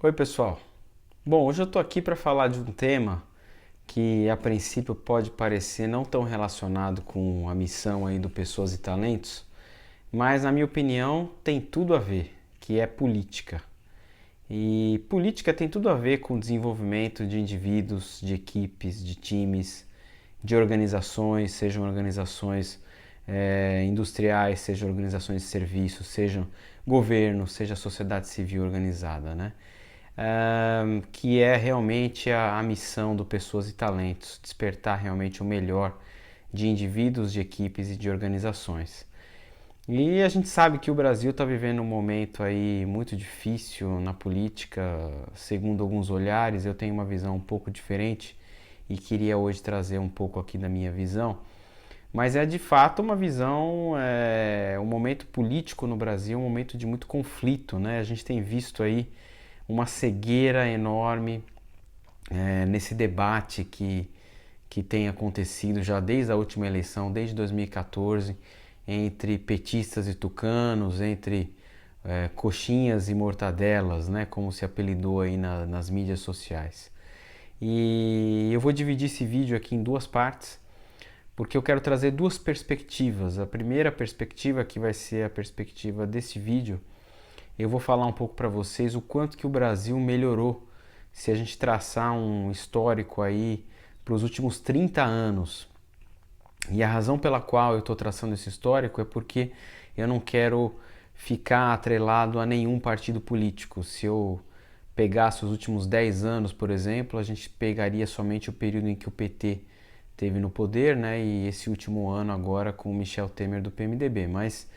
Oi, pessoal. Bom, hoje eu estou aqui para falar de um tema que a princípio pode parecer não tão relacionado com a missão aí do Pessoas e Talentos, mas na minha opinião tem tudo a ver, que é política. E política tem tudo a ver com o desenvolvimento de indivíduos, de equipes, de times, de organizações, sejam organizações industriais, sejam organizações de serviços, sejam governo, seja sociedade civil organizada, né? Que é realmente a missão do Pessoas e Talentos, despertar realmente o melhor de indivíduos, de equipes e de organizações. E a gente sabe que o Brasil está vivendo um momento aí muito difícil na política, segundo alguns olhares. Eu tenho uma visão um pouco diferente e queria hoje trazer um pouco aqui da minha visão. Mas é de fato uma visão, um momento político no Brasil, um momento de muito conflito, né? A gente tem visto aí uma cegueira enorme nesse debate que tem acontecido já desde a última eleição, desde 2014, entre petistas e tucanos, entre coxinhas e mortadelas, né, como se apelidou aí nas mídias sociais. E eu vou dividir esse vídeo aqui em duas partes, porque eu quero trazer duas perspectivas. A primeira perspectiva, que vai ser a perspectiva desse vídeo, eu vou falar um pouco para vocês o quanto que o Brasil melhorou se a gente traçar um histórico aí para os últimos 30 anos. E a razão pela qual eu estou traçando esse histórico é porque eu não quero ficar atrelado a nenhum partido político. Se eu pegasse os últimos 10 anos, por exemplo, a gente pegaria somente o período em que o PT teve no poder, né? E esse último ano agora com o Michel Temer do PMDB. Mas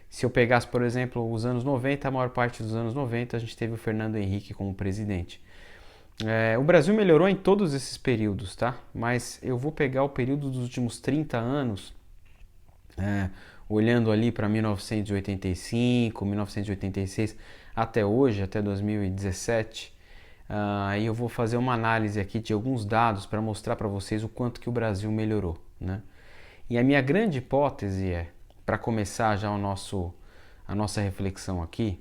se eu pegasse, por exemplo, os anos 90, a maior parte dos anos 90, a gente teve o Fernando Henrique como presidente. O Brasil melhorou em todos esses períodos, tá? Mas eu vou pegar o período dos últimos 30 anos, olhando ali para 1985, 1986, até hoje, até 2017. Aí eu vou fazer uma análise aqui de alguns dados para mostrar para vocês o quanto que o Brasil melhorou, né? E a minha grande hipótese para começar já a nossa reflexão aqui,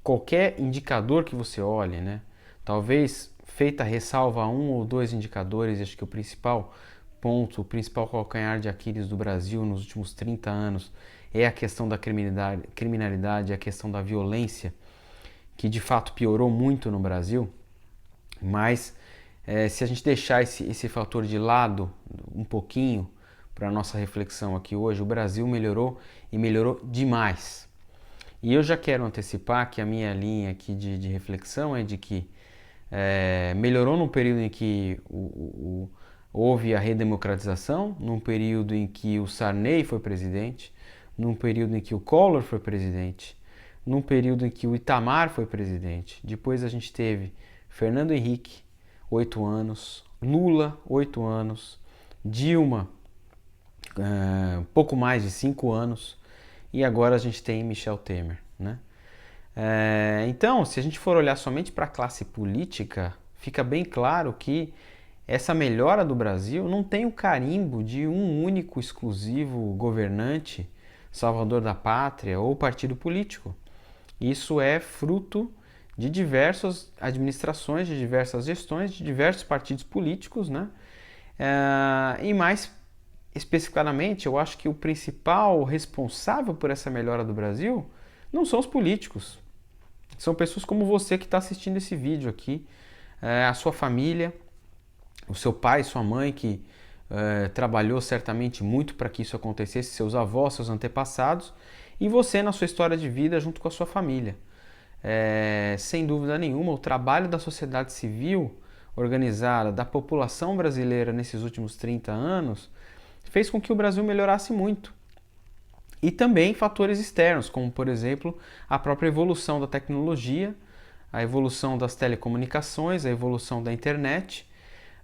qualquer indicador que você olhe, né? Talvez feita ressalva a um ou dois indicadores, acho que o principal ponto, o principal calcanhar de Aquiles do Brasil nos últimos 30 anos é a questão da criminalidade, a questão da violência, que de fato piorou muito no Brasil. Mas se a gente deixar esse fator de lado um pouquinho para a nossa reflexão aqui hoje, o Brasil melhorou e melhorou demais. E eu já quero antecipar que a minha linha aqui de reflexão é de que melhorou num período em que houve a redemocratização, num período em que o Sarney foi presidente, num período em que o Collor foi presidente, num período em que o Itamar foi presidente. Depois a gente teve Fernando Henrique, 8 anos, Lula, 8 anos, Dilma, pouco mais de 5 anos, e agora a gente tem Michel Temer, né? Então, se a gente for olhar somente para a classe política, fica bem claro que essa melhora do Brasil não tem o carimbo de um único exclusivo governante, salvador da pátria ou partido político. Isso é fruto de diversas administrações, de diversas gestões, de diversos partidos políticos, né? E mais especificadamente, eu acho que o principal responsável por essa melhora do Brasil não são os políticos. São pessoas como você que está assistindo esse vídeo aqui, a sua família, o seu pai, sua mãe, que trabalhou certamente muito para que isso acontecesse, seus avós, seus antepassados, e você na sua história de vida junto com a sua família. Sem dúvida nenhuma, o trabalho da sociedade civil organizada, da população brasileira nesses últimos 30 anos, fez com que o Brasil melhorasse muito. E também fatores externos, como por exemplo a própria evolução da tecnologia, a evolução das telecomunicações, a evolução da internet,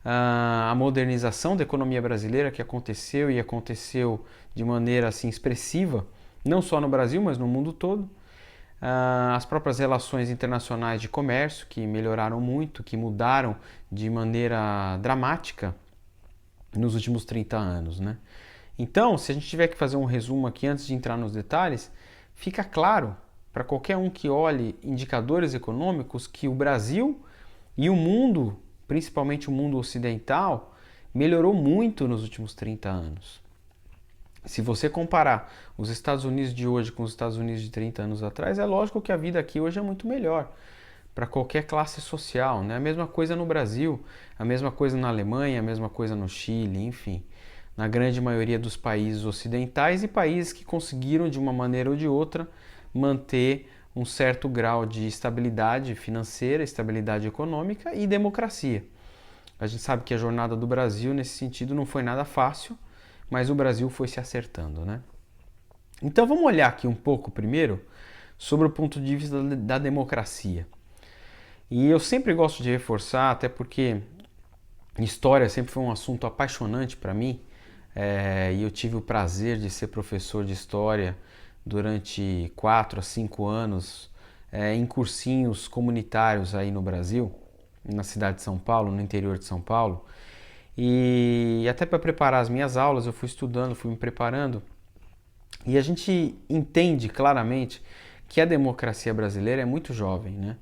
a modernização da economia brasileira que aconteceu e aconteceu de maneira assim expressiva, não só no Brasil, mas no mundo todo. As próprias relações internacionais de comércio que melhoraram muito, que mudaram de maneira dramática nos últimos 30 anos, né? Então, se a gente tiver que fazer um resumo aqui antes de entrar nos detalhes, fica claro para qualquer um que olhe indicadores econômicos, que o Brasil e o mundo, principalmente o mundo ocidental, melhorou muito nos últimos 30 anos. Se você comparar os Estados Unidos de hoje com os Estados Unidos de 30 anos atrás, é lógico que a vida aqui hoje é muito melhor para qualquer classe social, né? A mesma coisa no Brasil, a mesma coisa na Alemanha, a mesma coisa no Chile, enfim, na grande maioria dos países ocidentais e países que conseguiram de uma maneira ou de outra manter um certo grau de estabilidade financeira, estabilidade econômica e democracia. A gente sabe que a jornada do Brasil nesse sentido não foi nada fácil, mas o Brasil foi se acertando, né? Então vamos olhar aqui um pouco primeiro sobre o ponto de vista da democracia. E eu sempre gosto de reforçar, até porque história sempre foi um assunto apaixonante para mim, e eu tive o prazer de ser professor de história durante 4 a 5 anos em cursinhos comunitários aí no Brasil, na cidade de São Paulo, no interior de São Paulo. E até para preparar as minhas aulas eu fui estudando, fui me preparando, e a gente entende claramente que a democracia brasileira é muito jovem, né?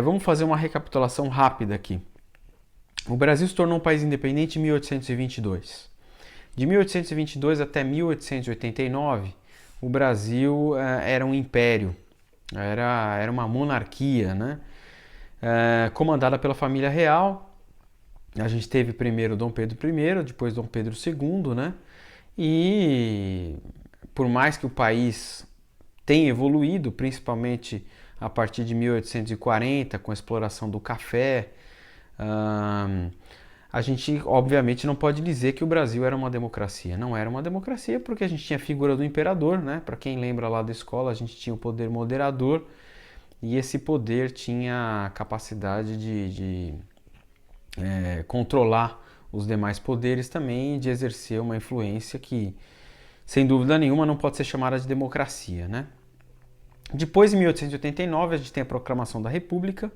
Vamos fazer uma recapitulação rápida aqui. O Brasil se tornou um país independente em 1822. De 1822 até 1889, o Brasil era um império, era uma monarquia, né? Comandada pela família real. A gente teve primeiro Dom Pedro I, depois Dom Pedro II, né? E por mais que o país tenha evoluído, principalmente a partir de 1840, com a exploração do café, a gente obviamente não pode dizer que o Brasil era uma democracia. Não era uma democracia porque a gente tinha a figura do imperador, né? Para quem lembra lá da escola, a gente tinha o poder moderador e esse poder tinha a capacidade de controlar os demais poderes também e de exercer uma influência que, sem dúvida nenhuma, não pode ser chamada de democracia, né? Depois, em 1889, a gente tem a proclamação da República.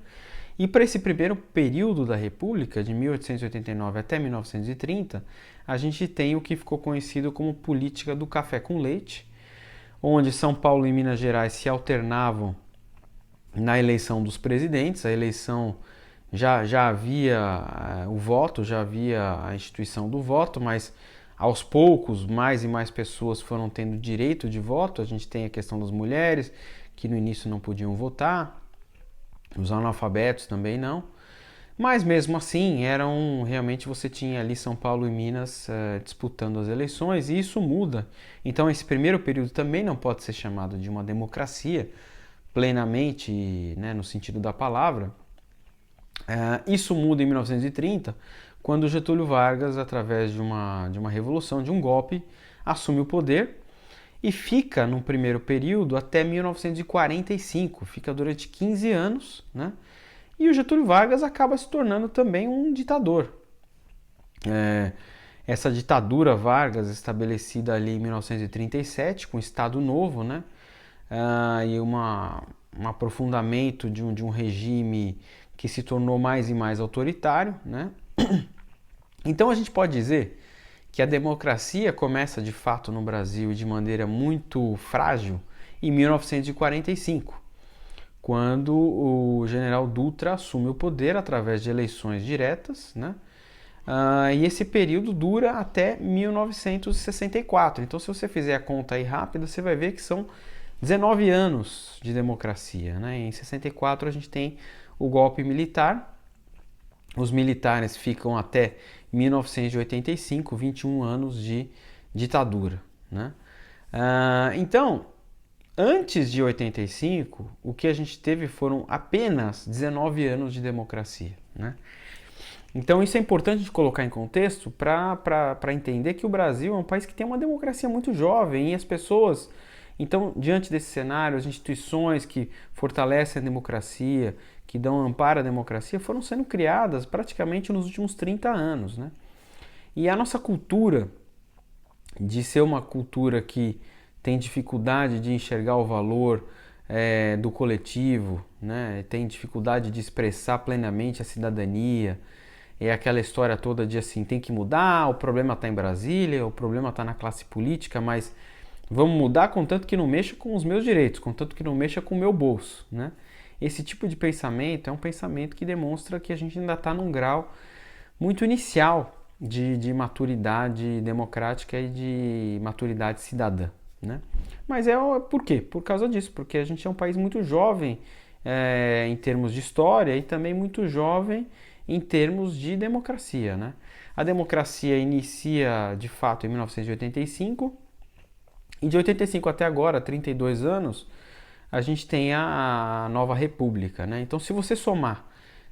E para esse primeiro período da República, de 1889 até 1930, a gente tem o que ficou conhecido como política do café com leite, onde São Paulo e Minas Gerais se alternavam na eleição dos presidentes. A eleição já havia o voto, já havia a instituição do voto, mas aos poucos mais e mais pessoas foram tendo direito de voto. A gente tem a questão das mulheres, que no início não podiam votar, os analfabetos também não, mas mesmo assim realmente você tinha ali São Paulo e Minas disputando as eleições, e isso muda. Então esse primeiro período também não pode ser chamado de uma democracia plenamente, né, no sentido da palavra. Isso muda em 1930, quando Getúlio Vargas, através de uma revolução, de um golpe, assume o poder e fica no primeiro período até 1945, fica durante 15 anos, né? E o Getúlio Vargas acaba se tornando também um ditador. Essa ditadura Vargas, estabelecida ali em 1937, com o Estado Novo, né? E um aprofundamento de um regime que se tornou mais e mais autoritário, né? Então a gente pode dizer que a democracia começa de fato no Brasil de maneira muito frágil em 1945, quando o general Dutra assume o poder através de eleições diretas, né? E esse período dura até 1964. Então, se você fizer a conta aí rápida, você vai ver que são 19 anos de democracia, né? Em 64 a gente tem o golpe militar. Os militares ficam até 1985, 21 anos de ditadura, né? Então, antes de 85, o que a gente teve foram apenas 19 anos de democracia, né? Então isso é importante de colocar em contexto para entender que o Brasil é um país que tem uma democracia muito jovem e as pessoas... Então, diante desse cenário, as instituições que fortalecem a democracia, que dão amparo à democracia, foram sendo criadas praticamente nos últimos 30 anos, né? E a nossa cultura, de ser uma cultura que tem dificuldade de enxergar o valor do coletivo, né? Tem dificuldade de expressar plenamente a cidadania, é aquela história toda de assim, tem que mudar, o problema está em Brasília, o problema está na classe política, mas Vamos mudar contanto que não mexa com os meus direitos, contanto que não mexa com o meu bolso, né? Esse tipo de pensamento é um pensamento que demonstra que a gente ainda está num grau muito inicial de maturidade democrática e de maturidade cidadã, né? Mas por quê? Por causa disso, porque a gente é um país muito jovem em termos de história e também muito jovem em termos de democracia, né? A democracia inicia de fato em 1985 e de 85 até agora, 32 anos, a gente tem a nova república, né? Então, se você somar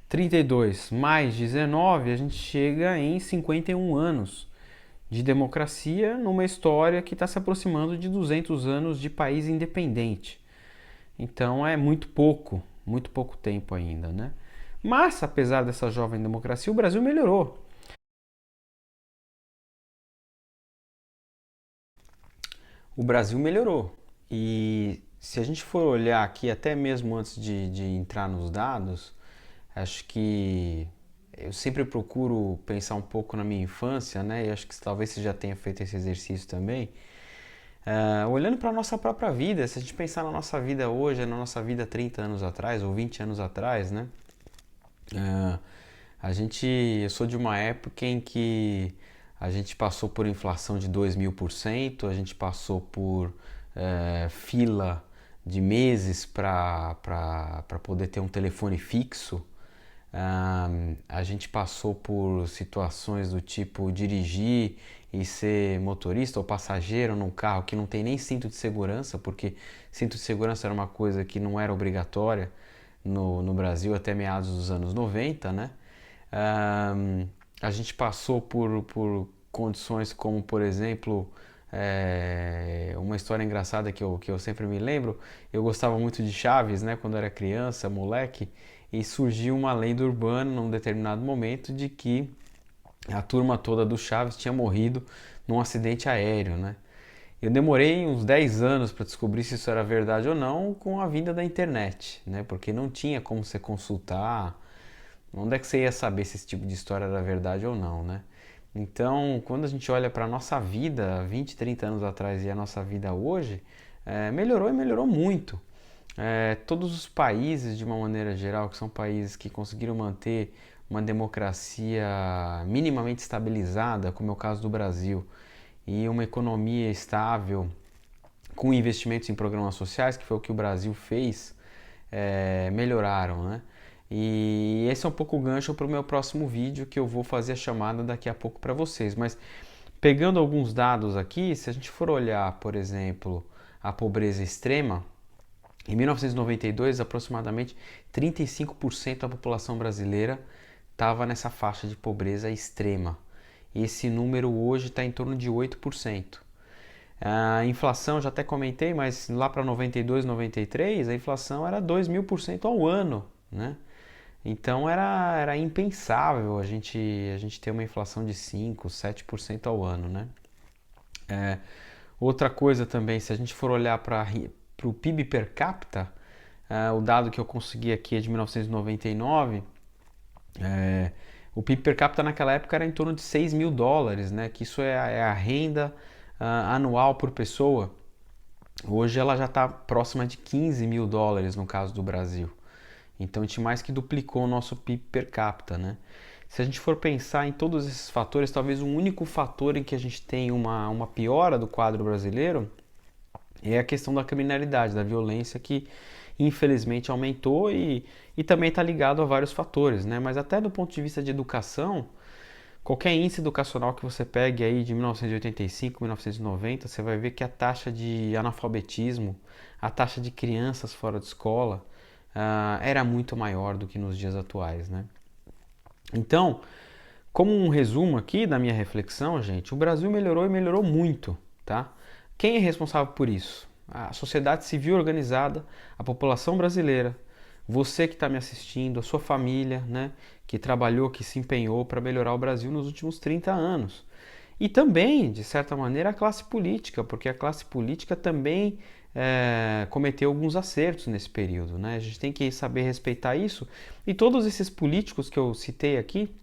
32 mais 19, a gente chega em 51 anos de democracia numa história que está se aproximando de 200 anos de país independente. Então é muito pouco tempo ainda, né? Mas, apesar dessa jovem democracia, o Brasil melhorou. O Brasil melhorou. E se a gente for olhar aqui, até mesmo antes de entrar nos dados, acho que eu sempre procuro pensar um pouco na minha infância, né? E acho que talvez você já tenha feito esse exercício também. Olhando para a nossa própria vida, se a gente pensar na nossa vida hoje, na nossa vida 30 anos atrás ou 20 anos atrás, né? Ah, eu sou de uma época em que a gente passou por inflação de 2000%, a gente passou por fila de meses para poder ter um telefone fixo. A gente passou por situações do tipo dirigir e ser motorista ou passageiro num carro que não tem nem cinto de segurança, porque cinto de segurança era uma coisa que não era obrigatória no Brasil até meados dos anos 90, né? A gente passou por condições como, por exemplo, uma história engraçada que eu sempre me lembro. Eu gostava muito de Chaves, né, quando era criança, moleque, e surgiu uma lenda urbana num determinado momento de que a turma toda do Chaves tinha morrido num acidente aéreo, né? Eu demorei uns 10 anos para descobrir se isso era verdade ou não com a vinda da internet, né? Porque não tinha como você consultar. Onde é que você ia saber se esse tipo de história era verdade ou não, né? Então, quando a gente olha para a nossa vida 20, 30 anos atrás e a nossa vida hoje, melhorou e melhorou muito. Todos os países, de uma maneira geral, que são países que conseguiram manter uma democracia minimamente estabilizada, como é o caso do Brasil, e uma economia estável, com investimentos em programas sociais, que foi o que o Brasil fez, melhoraram, né? E esse é um pouco o gancho para o meu próximo vídeo, que eu vou fazer a chamada daqui a pouco para vocês. Mas pegando alguns dados aqui, se a gente for olhar, por exemplo, a pobreza extrema, em 1992, aproximadamente 35% da população brasileira estava nessa faixa de pobreza extrema. E esse número hoje está em torno de 8%. A inflação, já até comentei, mas lá para 92, 93, a inflação era 2.000% ao ano, né? Então era impensável a gente ter uma inflação de 5, 7% ao ano, né? Outra coisa também, se a gente for olhar para o PIB per capita, o dado que eu consegui aqui é de 1999, o PIB per capita naquela época era em torno de 6 mil dólares, né? Que isso é a renda anual por pessoa. Hoje ela já está próxima de 15 mil dólares no caso do Brasil. Então a gente mais que duplicou o nosso PIB per capita, né? Se a gente for pensar em todos esses fatores, talvez o único fator em que a gente tem uma piora do quadro brasileiro é a questão da criminalidade, da violência que infelizmente aumentou e também está ligado a vários fatores, né? Mas até do ponto de vista de educação, qualquer índice educacional que você pegue aí de 1985, 1990, você vai ver que a taxa de analfabetismo, a taxa de crianças fora de escola, era muito maior do que nos dias atuais, né? Então, como um resumo aqui da minha reflexão, gente, o Brasil melhorou e melhorou muito, tá? Quem é responsável por isso? A sociedade civil organizada, a população brasileira, você que está me assistindo, a sua família, né, que trabalhou, que se empenhou para melhorar o Brasil nos últimos 30 anos. E também, de certa maneira, a classe política, porque a classe política também cometeu alguns acertos nesse período, né? A gente tem que saber respeitar isso. E todos esses políticos que eu citei aqui,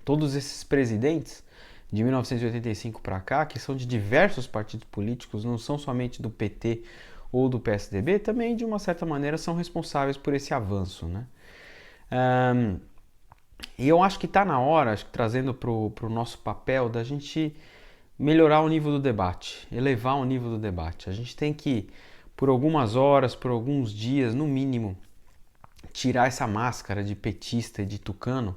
todos esses presidentes, de 1985 para cá, que são de diversos partidos políticos, não são somente do PT ou do PSDB, também de uma certa maneira são responsáveis por esse avanço, né? E eu acho que está na hora, acho que trazendo para o nosso papel, da gente melhorar o nível do debate, elevar o nível do debate. A gente tem que, por algumas horas, por alguns dias, no mínimo, tirar essa máscara de petista e de tucano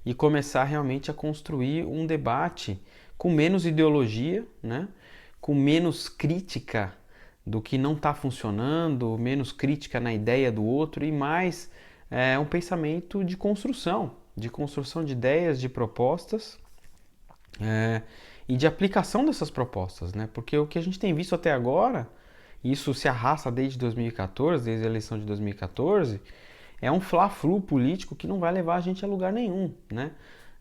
e começar realmente a construir um debate com menos ideologia, né? Com menos crítica do que não está funcionando, menos crítica na ideia do outro e mais um pensamento de construção de ideias, de propostas e de aplicação dessas propostas, né? Porque o que a gente tem visto até agora, isso se arrasta desde 2014, desde a eleição de 2014, é um fla-flu político que não vai levar a gente a lugar nenhum, né?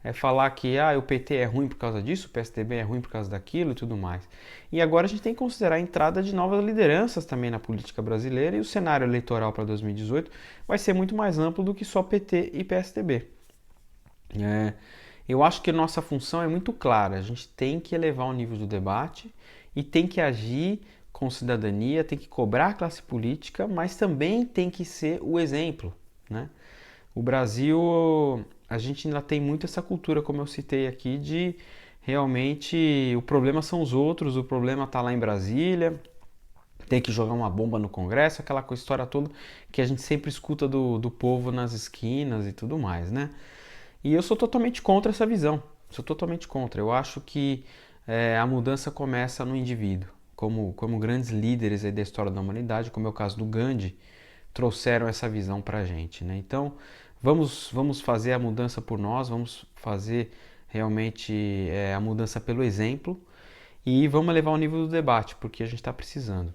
É falar que o PT é ruim por causa disso, o PSDB é ruim por causa daquilo e tudo mais. E agora a gente tem que considerar a entrada de novas lideranças também na política brasileira e o cenário eleitoral para 2018 vai ser muito mais amplo do que só PT e PSDB. Eu acho que nossa função é muito clara, a gente tem que elevar o nível do debate e tem que agir com cidadania, tem que cobrar a classe política, mas também tem que ser o exemplo, né? O Brasil, a gente ainda tem muito essa cultura, como eu citei aqui, de realmente o problema são os outros, o problema está lá em Brasília, tem que jogar uma bomba no Congresso, aquela história toda que a gente sempre escuta do povo nas esquinas e tudo mais, né? E eu sou totalmente contra essa visão, sou totalmente contra. Eu acho que a mudança começa no indivíduo, como grandes líderes aí da história da humanidade, como é o caso do Gandhi, trouxeram essa visão para a gente, né? Então, vamos fazer a mudança por nós, vamos fazer realmente a mudança pelo exemplo e vamos elevar o nível do debate, porque a gente está precisando.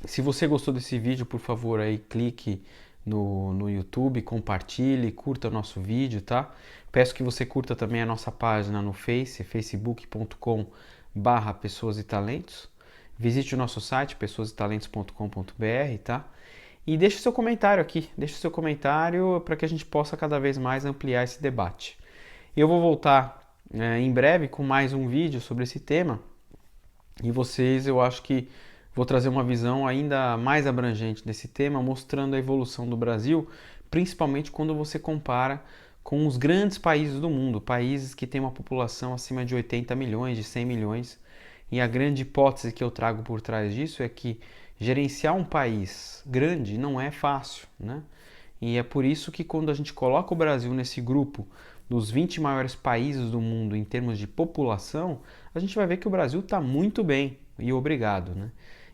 Se você gostou desse vídeo, por favor, aí clique no YouTube, compartilhe, curta o nosso vídeo, tá? Peço que você curta também a nossa página no facebook.com/pessoas e talentos. Visite o nosso site, pessoasetalentos.com.br, tá? E deixe seu comentário aqui, deixe seu comentário para que a gente possa cada vez mais ampliar esse debate. Eu vou voltar em breve com mais um vídeo sobre esse tema e eu acho que vou trazer uma visão ainda mais abrangente desse tema, mostrando a evolução do Brasil, principalmente quando você compara com os grandes países do mundo, países que têm uma população acima de 80 milhões, de 100 milhões. E a grande hipótese que eu trago por trás disso é que gerenciar um país grande não é fácil, né? E é por isso que quando a gente coloca o Brasil nesse grupo dos 20 maiores países do mundo em termos de população, a gente vai ver que o Brasil está muito bem e obrigado, né?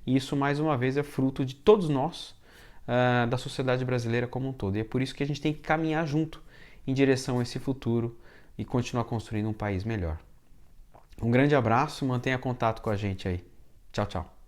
E isso, mais uma vez, é fruto de todos nós, da sociedade brasileira como um todo. E é por isso que a gente tem que caminhar junto em direção a esse futuro e continuar construindo um país melhor. Um grande abraço, mantenha contato com a gente aí. Tchau, tchau.